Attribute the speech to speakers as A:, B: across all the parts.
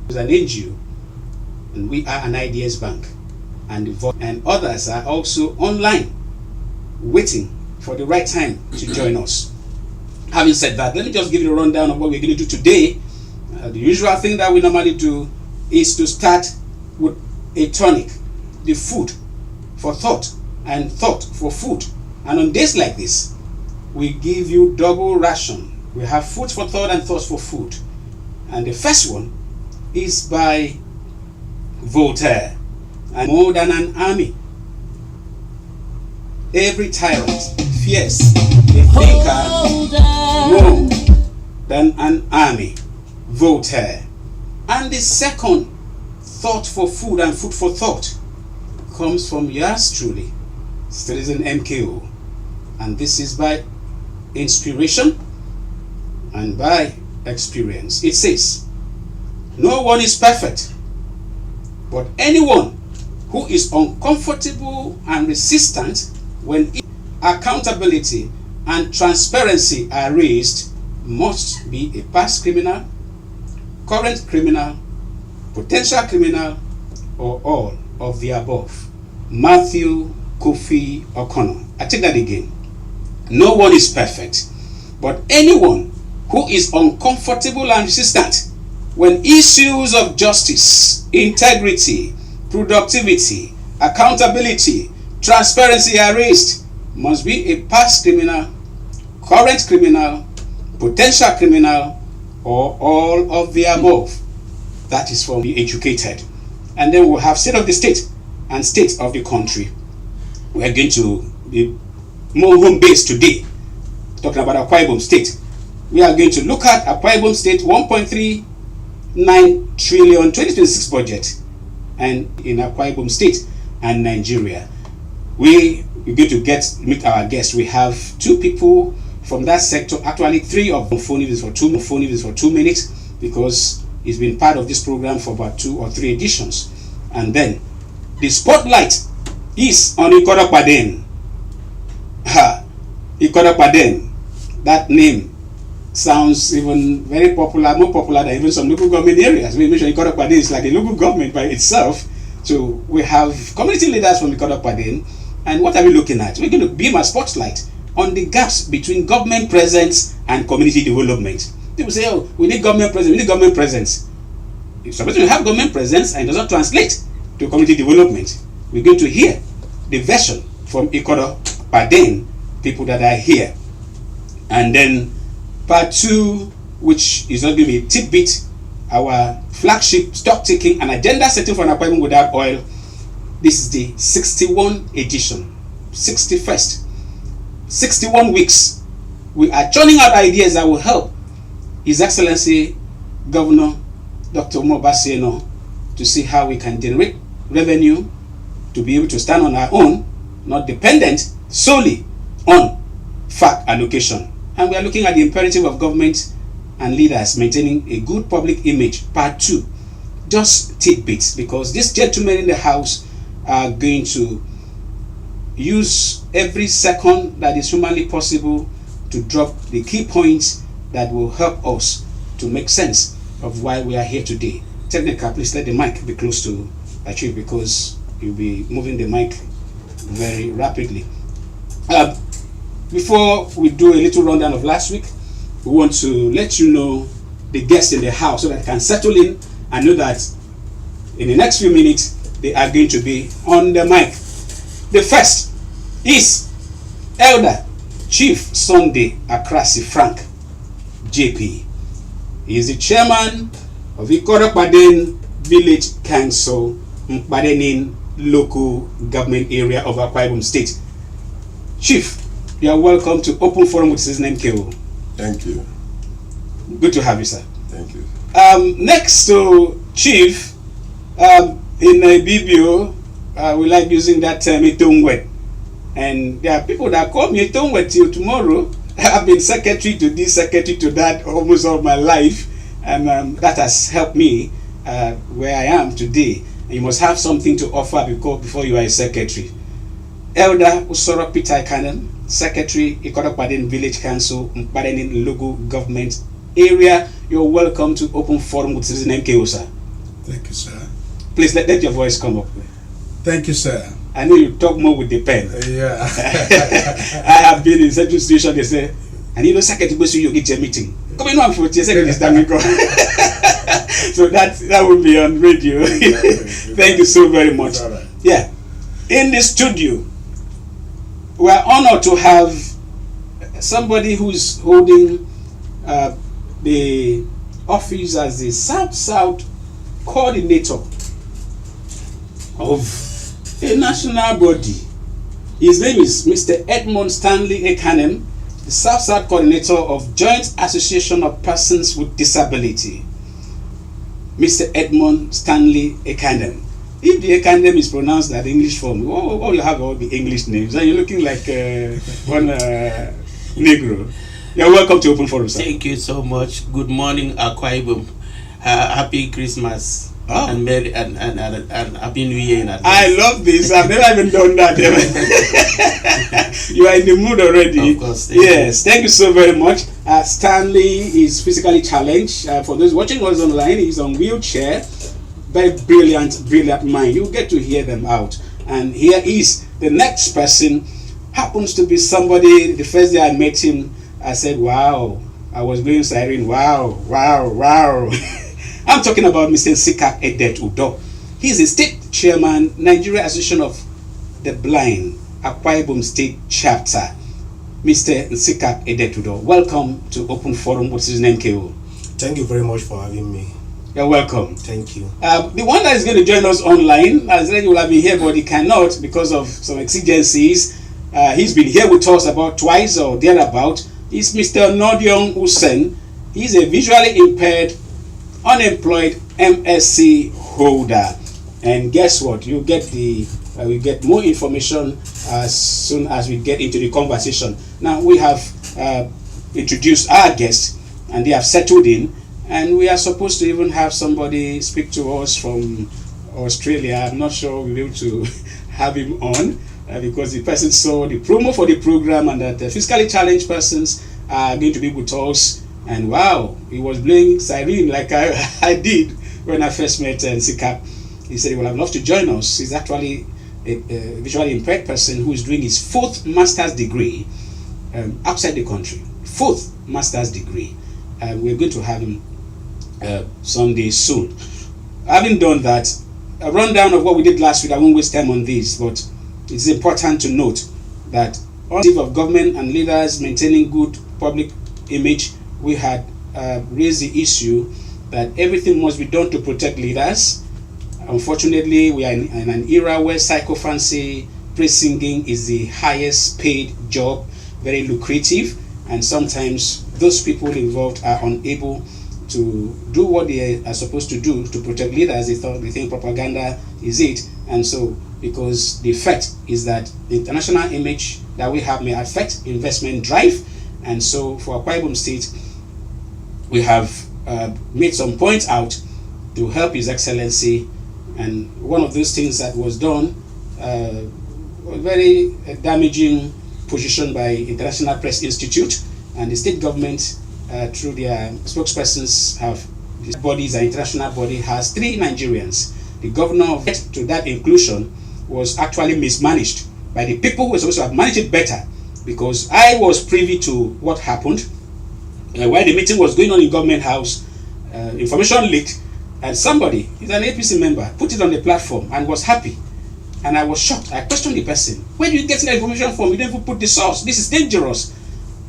A: is an NGO, and we are an IDS bank, and others are also online waiting for the right time to join us. Having said that, let me just give you a rundown of what we're going to do today. The usual thing that we normally do is to start with a tonic, the food for thought and thought for food. And on days like this, we give you double ration. We have food for thought and thoughts for food. And the first one is by Voltaire. And more than an army, every tyrant fears a thinker more than an army. Voltaire. And the second thought for food and food for thought comes from yours truly, Citizen MKO. And this is by inspiration and by experience. It says, no one is perfect, but anyone who is uncomfortable and resistant when accountability and transparency are raised must be a past criminal, current criminal, potential criminal, or all of the above. Matthew Kofi O'Connor. I take that again. No one is perfect, but anyone who is uncomfortable and resistant when issues of justice, integrity, productivity, accountability, transparency are raised must be a past criminal, current criminal, potential criminal, or all of the above. That is for the educated. And then we'll have state of the state and state of the country. We are going to be more home based today, talking about Akwa Ibom State. We are going to look at Akwa Ibom State 1.39 trillion 2026 budget, and in Akwa Ibom State and Nigeria. We're going to meet our guests. We have two people from that sector, actually three of them. Phone is for 2 minutes because it's been part of this program for about 2 or 3 editions. And then the spotlight is on Ikorakwaden. Ikorakwaden, that name sounds even very popular, more popular than even some local government areas. We mentioned Ikorakwaden is like a local government by itself. So we have community leaders from Ikorakwaden. And what are we looking at? We're going to beam a spotlight on the gaps between government presence and community development. People say, oh, we need government presence, we need government presence. If somebody will have government presence and it does not translate to community development, we're going to hear the version from Ikorakwaden people that are here. And then part 2, which is not going to be a tidbit, our flagship stock taking and agenda setting for an Akwa Ibom without oil. This is the 61 edition, 61st. 61 weeks. We are churning out ideas that will help His Excellency Governor Dr. Mobaseno to see how we can generate revenue to be able to stand on our own, not dependent solely on FAC allocation. And we are looking at the imperative of government and leaders maintaining a good public image. Part 2, just tidbits, because these gentlemen in the house are going to use every second that is humanly possible to drop the key points that will help us to make sense of why we are here today. Technical, please let the mic be close to Chief, because you'll be moving the mic very rapidly. Before we do a little rundown of last week, we want to let you know the guests in the house so that they can settle in and know that in the next few minutes they are going to be on the mic. The first is Elder Chief Sunday Akrasi Frank, JP. He is the chairman of Ikorakwaden Village Council, Mkbadenin local government area of Akwa Ibom State. Chief, you are welcome to Open Forum with Citizen MKO.
B: Thank you.
A: Good to have you, sir.
B: Thank you.
A: Next to Chief, in BBO, we like using that term Itongwe. And there are people that call me Itongwe till tomorrow. I've been secretary to this, secretary to that almost all my life. And that has helped me where I am today. And you must have something to offer before you are a secretary. Elder Usoro Peter Kanem, Secretary, Ikorakwaden Village Council, Mkbadenin local government area. You're welcome to Open Forum with Citizen MKO, sir.
B: Thank you, sir.
A: Please let your voice come up.
B: Thank you, sir.
A: I know you talk more with the pen.
B: Yeah.
A: I have been in such a situation, they say, I need a second to go see you get your meeting. Come in one for your second this time. So that will be on radio. Thank you so very much.
B: Right.
A: Yeah. In the studio, we are honored to have somebody who's holding the office as the South coordinator of a national body. His name is Mr. Edmund Stanley Ekanem, the South coordinator of Joint Association of Persons with Disability. Mr. Edmund Stanley Ekanem. If the Ekanem is pronounced like the English form, all you have all the English names, and you're looking like one Negro. You're welcome to Open Forum, sir.
C: Thank you so much. Good morning, Akwa Ibom. Happy Christmas.
A: Oh.
C: And Merry and Happy New Year in advance.
A: I love this. I've never even done that. You are in the mood already.
C: Of course.
A: Thank you so very much. Stanley is physically challenged. For those watching us online, he's on wheelchair. Very brilliant mind. You get to hear them out. And here is the next person. Happens to be somebody. The first day I met him, I said, "Wow!" I was blowing siren. Wow! I'm talking about Mr. Nsika Edet Udo. He's the state chairman, Nigeria Association of the Blind, Akwa Ibom State Chapter. Mr. Nsika Edet Udo, welcome to Open Forum. What's his name, KO?
D: Thank you very much for having me.
A: You're welcome.
D: Thank you.
A: The one that is going to join us online, as he will have been here, but he cannot because of some exigencies. He's been here with us about twice or thereabout. He's Mr. Nodion Hussein. He's a visually impaired, unemployed MSc holder. And guess what? You get we get more information as soon as we get into the conversation. Now we have introduced our guests, and they have settled in, and we are supposed to even have somebody speak to us from Australia. I'm not sure we'll be able to have him on because the person saw the promo for the program, and that the physically challenged persons are going to be with us. And wow, he was blowing siren like I did when I first met Nsika. He said he would have loved to join us. He's actually a visually impaired person who is doing his 4th master's degree outside the country. 4th master's degree. We're going to have him someday soon. Having done that, a rundown of what we did last week. I won't waste time on this, but it's important to note that on the of government and leaders maintaining good public image, we had raised the issue that everything must be done to protect leaders. Unfortunately, we are in an era where psychophancy, praise singing is the highest paid job, very lucrative, and sometimes those people involved are unable to do what they are supposed to do to protect leaders. They think propaganda is it, and so because the effect is that the international image that we have may affect investment drive, and so for Akwa Ibom State, we have made some points out to help His Excellency, and one of those things that was done was very damaging position by International Press Institute, and the state government through their spokespersons have these bodies. An international body has 3 Nigerians. The governor of to that inclusion was actually mismanaged by the people who were supposed to have managed it better, because I was privy to what happened while the meeting was going on in Government House. Information leaked, and somebody, he's an APC member, put it on the platform and was happy. And I was shocked. I questioned the person. Where do you get that information from? You don't even put the source. This is dangerous.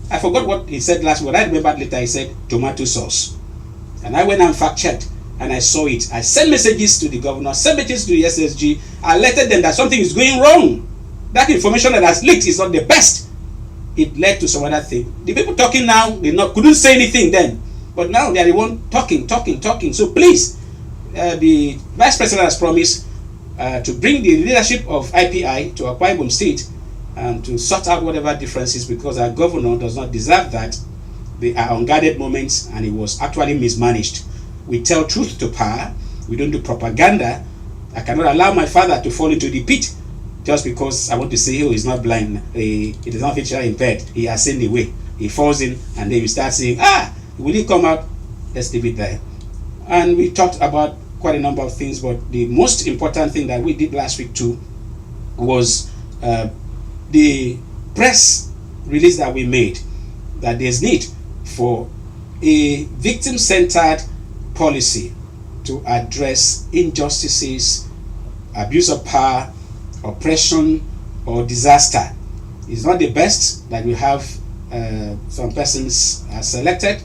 A: I forgot what he said last week. I remembered later he said tomato sauce. And I went and fact checked, and I saw it. I sent messages to the governor, sent messages to the SSG, alerted them that something is going wrong. That information that has leaked is not the best. It led to some other thing. The people talking now, they couldn't say anything then. But now they are the one talking. So please, the Vice President has promised to bring the leadership of IPI to Akwa Ibom State and to sort out whatever differences, because our governor does not deserve that. They are unguarded moments, and it was actually mismanaged. We tell truth to power. We don't do propaganda. I cannot allow my father to fall into the pit just because I want to say, oh, he's not blind. He is not visually impaired. He has seen the way. He falls in, and then we start saying, will he come out? Let's leave it there. And we talked about quite a number of things, but the most important thing that we did last week too was the press release that we made that there's need for a victim-centered policy to address injustices, abuse of power, oppression, or disaster. It's not the best that we have some persons are selected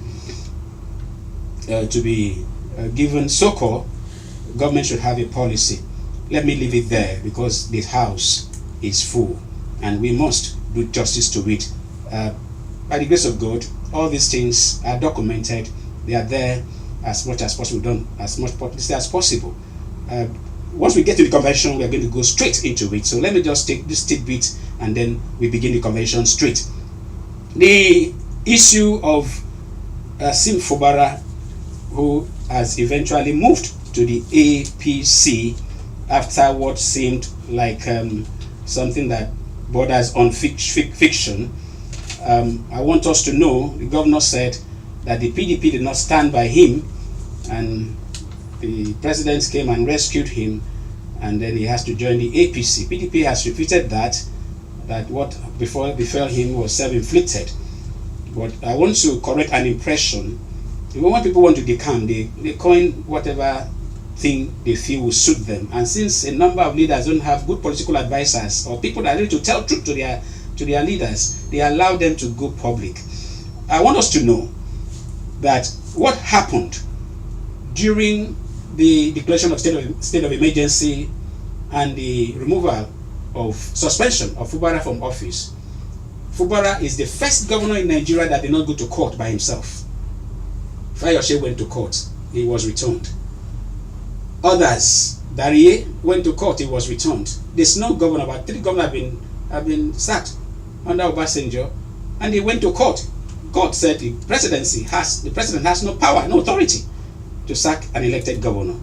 A: to be given so-called. Government should have a policy. Let me leave it there because the house is full and we must do justice to it. By the grace of God, all these things are documented. They are there as much as possible, done as much publicity as possible. Once we get to the convention, we are going to go straight into it. So let me just take this tidbit and then we begin the convention straight. The issue of Sim Fubara, who has eventually moved to the APC after what seemed like something that borders on fiction. I want us to know, the governor said that the PDP did not stand by him and the president came and rescued him and then he has to join the APC. PDP has repeated that what before befell him was self-inflicted. But I want to correct an impression. Even when people want to decamp, they coin whatever thing they feel will suit them. And since a number of leaders don't have good political advisors or people that are ready to tell truth to their leaders, they allow them to go public. I want us to know that what happened during the declaration of state of emergency and the removal of suspension of Fubara from office. Fubara is the first governor in Nigeria that did not go to court by himself. Fayose went to court, he was returned. Others, Darie went to court, he was returned. There's no governor, but 3 governors have been sacked under Obasanjo, and they went to court. God said the president has no power, no authority to sack an elected governor.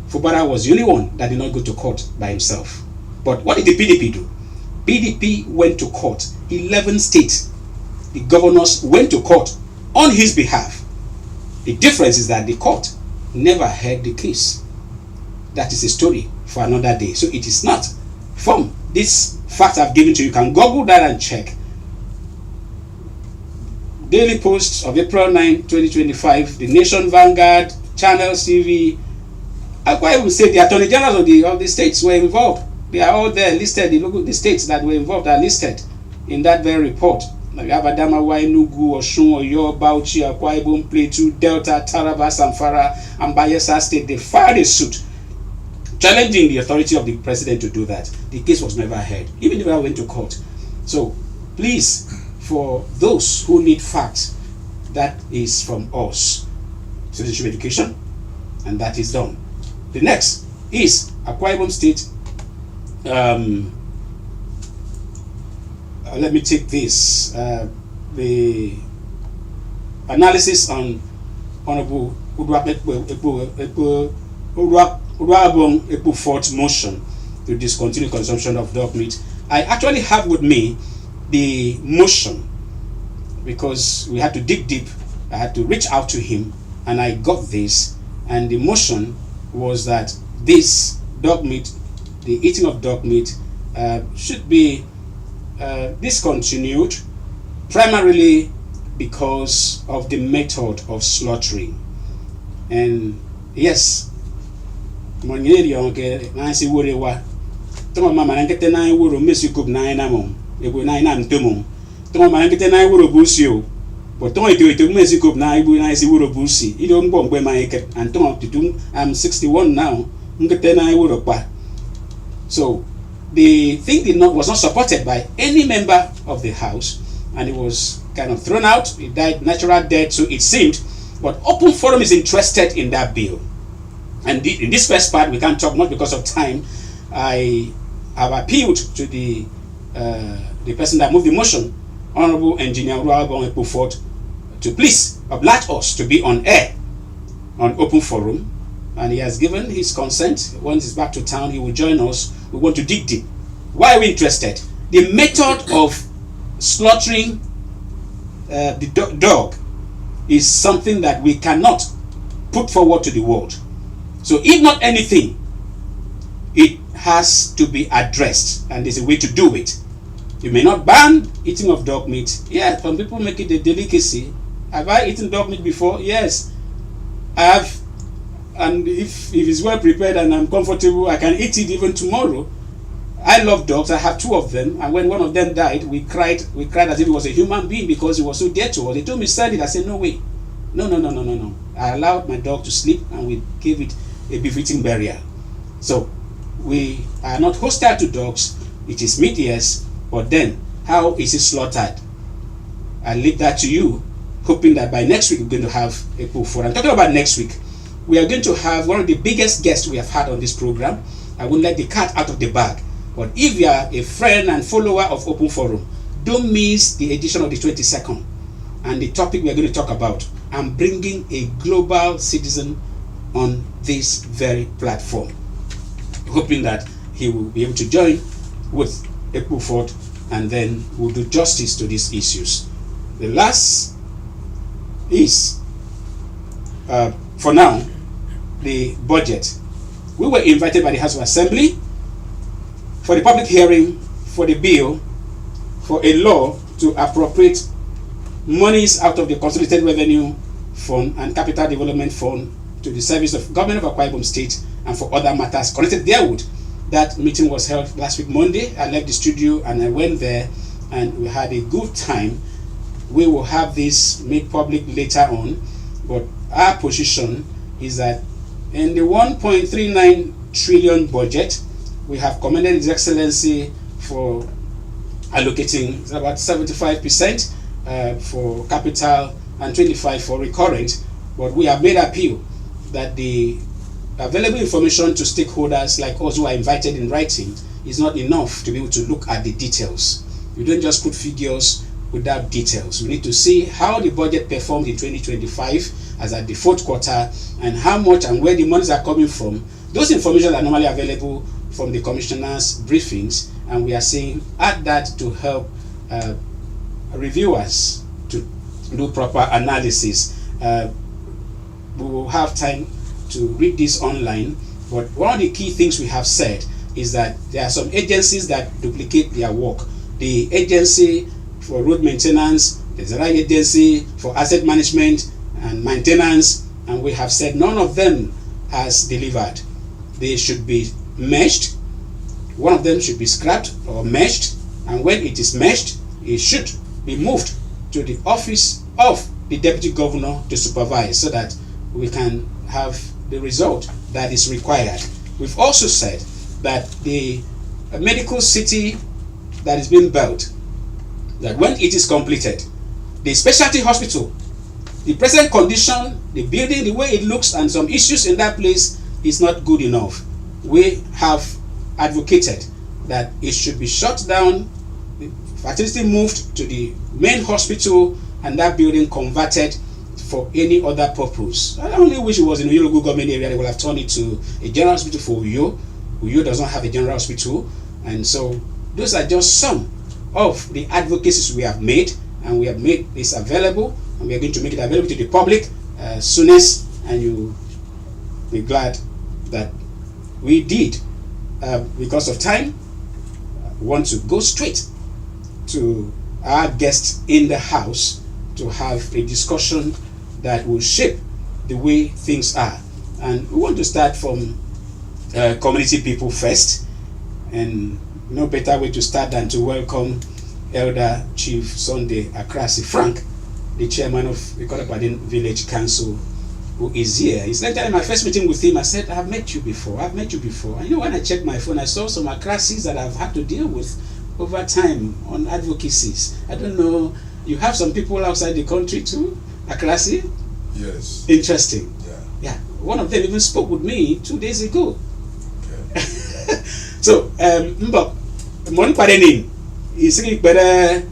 A: Fubara was the only one that did not go to court by himself. But what did the PDP do? PDP went to court. 11 states, the governors went to court on his behalf. The difference is that the court never heard the case. That is a story for another day. So it is not from this fact I've given to you. You can Google that and check. Daily Post of April 9, 2025, The Nation, Vanguard, Channels TV. I will say the attorney generals of the states were involved. They are all there listed. The states that were involved are listed in that very report. Like Adamawa, Enugu, Osun, Oyo, Bauchi, Akwa Ibom, Plateau, Delta, Taraba, Zamfara, and Bayelsa State. They filed a suit challenging the authority of the president to do that. The case was never heard, even if I went to court. So please, for those who need facts, that is from us. Citizenship education, and that is done. The next is Akwa Ibom State. Let me take this. The analysis on Honorable Ekpo-Fort's motion to discontinue consumption of dog meat. I actually have with me the motion because we had to dig deep. I had to reach out to him and I got this. And the motion was that this dog meat, the eating of dog meat, should be discontinued primarily because of the method of slaughtering. And yes, nansi worewa tomo mama nankete na woro mesukub na na mom ebo na na ntomo tomo mama nankete na woro busio but tomo ito mesukub na ibu na si woro busi ido ngbo ma eke and tomo tutum I'm 61 now nkete na woro pa. So the thing was not supported by any member of the house and it was kind of thrown out. It died natural death, so it seemed. But Open Forum is interested in that bill. And in this first part, we can't talk much because of time. I have appealed to the person that moved the motion, Honorable Engineer Ruabon Ekpo-Fort, to please oblige us to be on air on Open Forum. And he has given his consent. Once he's back to town, he will join us. We want to dig deep. Why are we interested? The method of slaughtering the dog is something that we cannot put forward to the world. So if not anything, it has to be addressed, and there's a way to do it. You may not ban eating of dog meat. Yeah, some people make it a delicacy. Have I eaten dog meat before? Yes, I have. And if it's well prepared and I'm comfortable, I can eat it even tomorrow. I love dogs. I have 2 of them, and when one of them died, we cried as if it was a human being because it was so dear to us. They told me sell it. I said no way, no. I allowed my dog to sleep, and we gave it a befitting burial. So we are not hostile to dogs. It is meat, yes, but then how is it slaughtered? I leave that to you, hoping that by next week we're going to have a pool for. I'm talking about next week. We are going to have one of the biggest guests we have had on this program. I won't let the cat out of the bag. But if you are a friend and follower of Open Forum, don't miss the edition of the 22nd. And the topic we are going to talk about, I'm bringing a global citizen on this very platform, hoping that he will be able to join with April 4th, and then we'll do justice to these issues. The last is, for now, the budget. We were invited by the House of Assembly for the public hearing for the bill for a law to appropriate monies out of the Consolidated Revenue Fund and Capital Development Fund to the service of government of Akwa Ibom State and for other matters connected therewith. That meeting was held last week Monday. I left the studio and I went there and we had a good time. We will have this made public later on, but our position is that in the 1.39 trillion budget, we have commended His Excellency for allocating about 75% for capital and 25% for recurrent, but we have made appeal that the available information to stakeholders like us who are invited in writing is not enough to be able to look at the details. You don't just put figures without details. We need to see how the budget performed in 2025 as at the 4th quarter and how much and where the monies are coming from. Those information are normally available from the commissioners' briefings, and we are saying add that to help reviewers to do proper analysis. We will have time to read this online, but one of the key things we have said is that there are some agencies that duplicate their work. The agency for road maintenance, there's another agency for asset management and maintenance, and we have said none of them has delivered. They should be meshed. One of them should be scrapped or meshed, and when it is meshed, it should be moved to the office of the deputy governor to supervise so that we can have the result that is required. We've also said that the medical city that is being built, that when it is completed, the specialty hospital, the present condition, the building, the way it looks, and some issues in that place is not good enough. We have advocated that it should be shut down, the facility moved to the main hospital, and that building converted for any other purpose. I only wish it was in the Uyo government area. They would have turned it to a general hospital for Uyo. Uyo does not have a general hospital, and so those are just some of the advocacies we have made, and we have made this available, and we are going to make it available to the public soonest, and you will be glad that we did. Because of time, I want to go straight to our guests in the house to have a discussion that will shape the way things are. And we want to start from community people first, and no better way to start than to welcome Elder Chief Sunday Akrasi Frank, the chairman of Ikodapadin Village Council, who is here. It's like that in my first meeting with him, I said, I've met you before. And you know, when I checked my phone, I saw some Akrasis that I've had to deal with over time on advocacies. I don't know, you have some people outside the country too, Akrasi?
B: Yes.
A: Interesting.
B: Yeah.
A: One of them even spoke with me 2 days ago.
B: Okay.
A: So, Mbok, mon parenin, isiki pere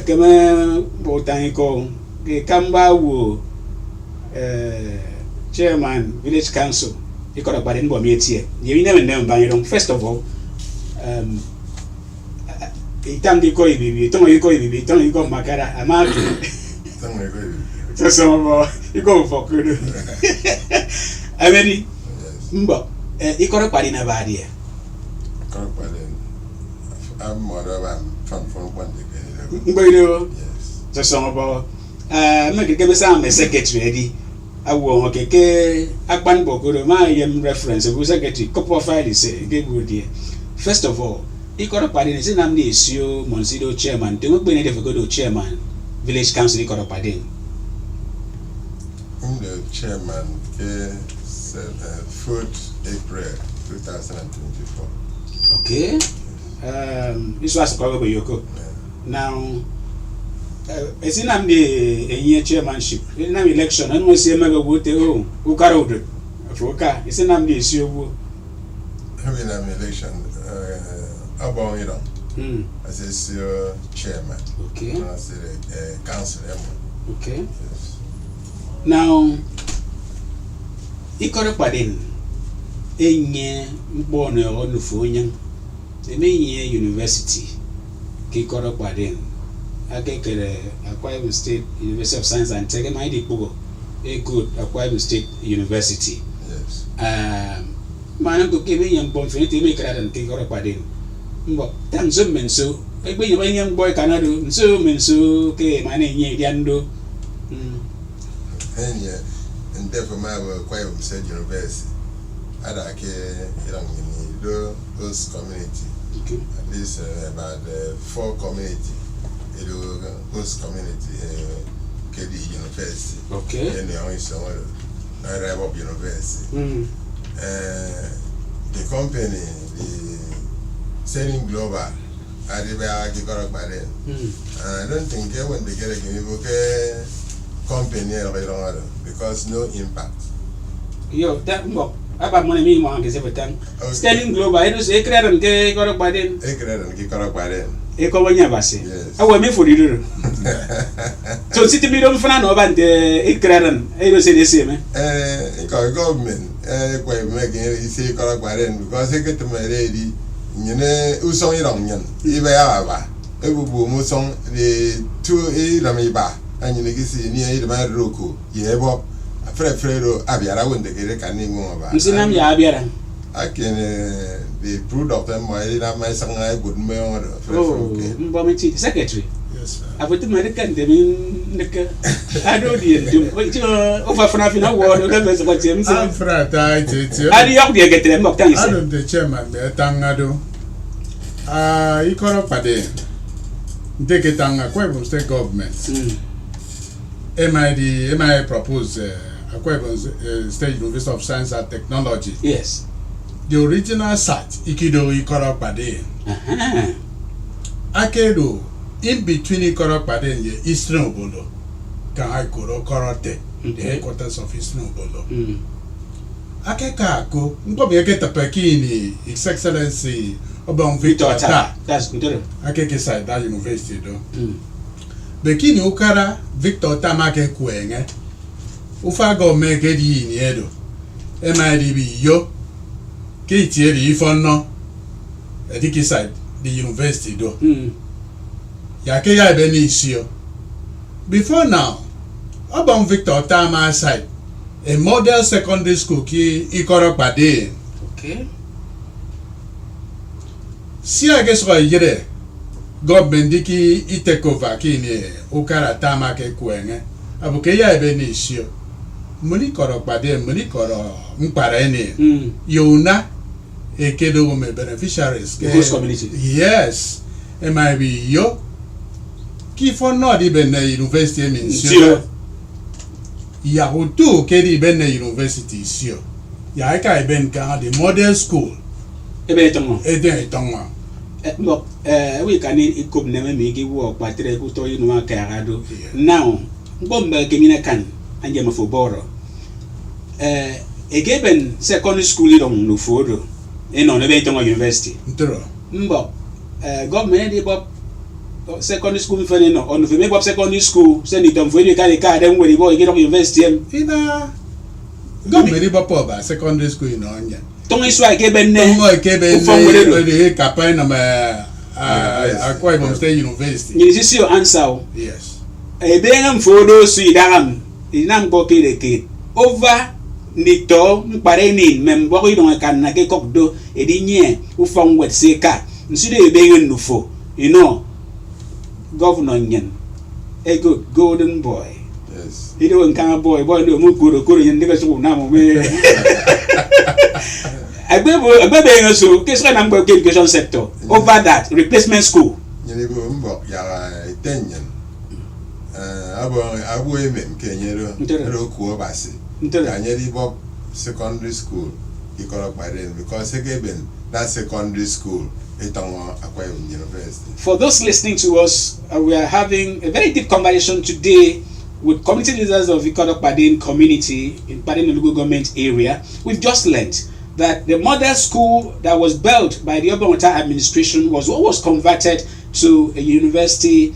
A: kama botaniko ke kamba wo chairman village council ikoda parenin bo mietie. You never know banyo. First of all, itangi ko ibibi, tongo ko ibibi, tongo ko makara amatu.
B: Tongo ko ibibi.
A: So some you go for good. Ameni. Mbo ikoro padi na badia.
B: Correct by then. I'm more of a fan from one day.
A: Mbo
B: Yes.
A: so some about make ke be sam secretary di awo keke akpan bogoro ma yem reference bu secretary couple of files ge bu di. First of all, ikoro padi ni sinam ni esio Monsido chairman, te mo gbe ni de go chairman village council ikoro padi.
B: I'm the chairman, 4th April 2024.
A: Okay. This was probably Yoko. Now, it's in the a year chairmanship. In an election, and we see a mega wood, who got out of car. It's in the issue.
B: Having an election, about it as a chairman.
A: Okay.
B: As a council member.
A: Okay.
B: Yes.
A: Now, ikoro padin enye mbone onu fonyan emenye university ki ikoro padin akekere Akwa Ibom State University of Science and Tech my dipo a good Akwa Ibom State University.
B: Yes.
A: Man go give me mbon finite me kra dan ki ikoro padin mbo tan so menso egbe yen boy kanado so menso ke man enye diando
B: And therefore, my Akwa Ibom State University, I like the host community.
A: okay.
B: At least about 4 community, host community, KD University.
A: Okay.
B: And the only somewhere, I University. The company, the Selling Global, I did by then. I don't think when they get a company because no impact.
A: Yo, that mbo aba money me mo anke se betan.
B: Okay.
A: Sterling Global, I do say credit and ke ikoro padin.
B: And get by then.
A: E ko wonya base.
B: Yes.
A: Awo me for diro. So city mi do mfana no ba nte e credit e do say dey say me.
B: Government kwa making say by then because they get to my lady nyene usong irong nyan. Iba ya ba. Ebubu mo song the 2 ramiba. And you see near the man Roku, you have up a Fredo Abiara when they get a canning about.
A: Msinam ya abiara.
B: I can the proof of them why my son I good mayor.
A: Oh, mbo me chi secretary.
B: Yes, sir.
A: Abutu American de min nek. Ado di ndum. Wait, over fana fina wo no ga bese kwache mse.
E: I'm frata tete.
A: Adi yok de getre mbok tan ise.
E: Adam the chairman de tangado. Ikoro pade. Ndeke tanga Akwa Ibom State government. MI propose Akwa Ibom State University of Science and Technology.
A: Yes.
E: The original site Ikido Ikoro pade. Akedo in between Ikoro pade and the Eastern Obodo. Kan Ikoro Korote, the headquarters of Eastern Obodo. Akeka ako mpobe eketa pekini His Excellency Obon Victor Ta.
A: That's good.
E: Akeke side that university do. Bekini ukara Victor Ta make kwenge. Ufa go make di ni edo. MIDB yo ke itieri ifonno. Ediki side the university do. Yake ya ebe ni isio. Before now, Obon Victor Ta ma side a model secondary school ki Ikoro pade.
A: Okay.
E: Si age so yire government diki I take over ki ni ukara tama ke kwenge abuke ya ebe ni isio muni koro pade muni koro mpara ni yona ekedo me beneficiaries
A: The host community.
E: yes it might be yo ki for not even university mean
A: Sure.
E: Yahutu kedi ben university sio ya eka ben ka the model school
A: Ebe tongo.
E: eden itonwa
A: Mbok we kan ikop na me gi wo patre ku to inu aka agado.
E: Yeah.
A: Now, mbomba gemina kan anje mafoboro. Egeben secondary school idong no fodo. Eno na be tongo university.
E: ntro
A: Mbok government dey bop secondary school fene no on fe make up secondary school send it on for you carry card dem we boy get up university em
E: ina government ba ba secondary school in onya
A: ton isu ake ben ne
E: mo ekebe ne campaign na Akwa Ibom State University
A: ni sisi your answer
E: yes
A: e be ngam fodo su idam inam go kere ke over ni to mpare ni membo ko don kan na ke kokdo e di nye u fon wet se ka nsi de be yen nufo you know governor nyen a good golden boy
B: Yes.
A: he don't kan boy do mu go yen de ka so na mo me agbebe yen so ke so na ngba education sector over that replacement school
B: Nyene bo mbo ya tenyen. Abo emem kenyero ro ku obasi. Anyeri bo secondary school ikoro paren because again that secondary school etonwo Akwa Ibom University.
A: For those listening to us, we are having a very deep conversation today with community leaders of Ikodokpadin community in Padin local government area. We've just learned that the model school that was built by the urban water administration was what was converted to a university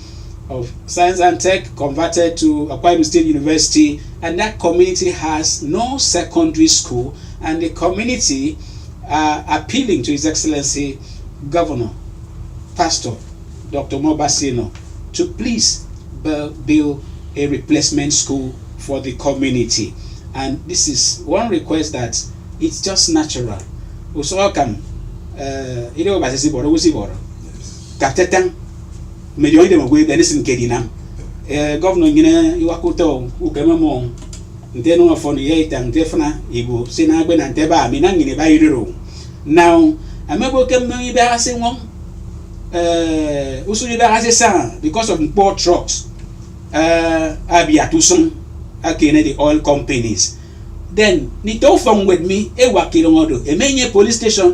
A: of science and tech, converted to Akwa Ibom State University, and that community has no secondary school, and the community are appealing to His Excellency Governor, Pastor Dr. Mobasino, to please build a replacement school for the community. And this is one request that it's just natural. Also welcome. Ile obasisi boro wusi boro. Katetan medioni de mogwe denisin kedina. Governor ngine iwakuto ukememo ndeno afọ ye itang defna ibu sinagbe na nteba mi na ngine ba yiriro. Now amebo kemno ibe ase won usu ibe ase san because of poor trucks abia tusun akene the oil companies. Then ni to from with me e wakiro ngodo emenye police station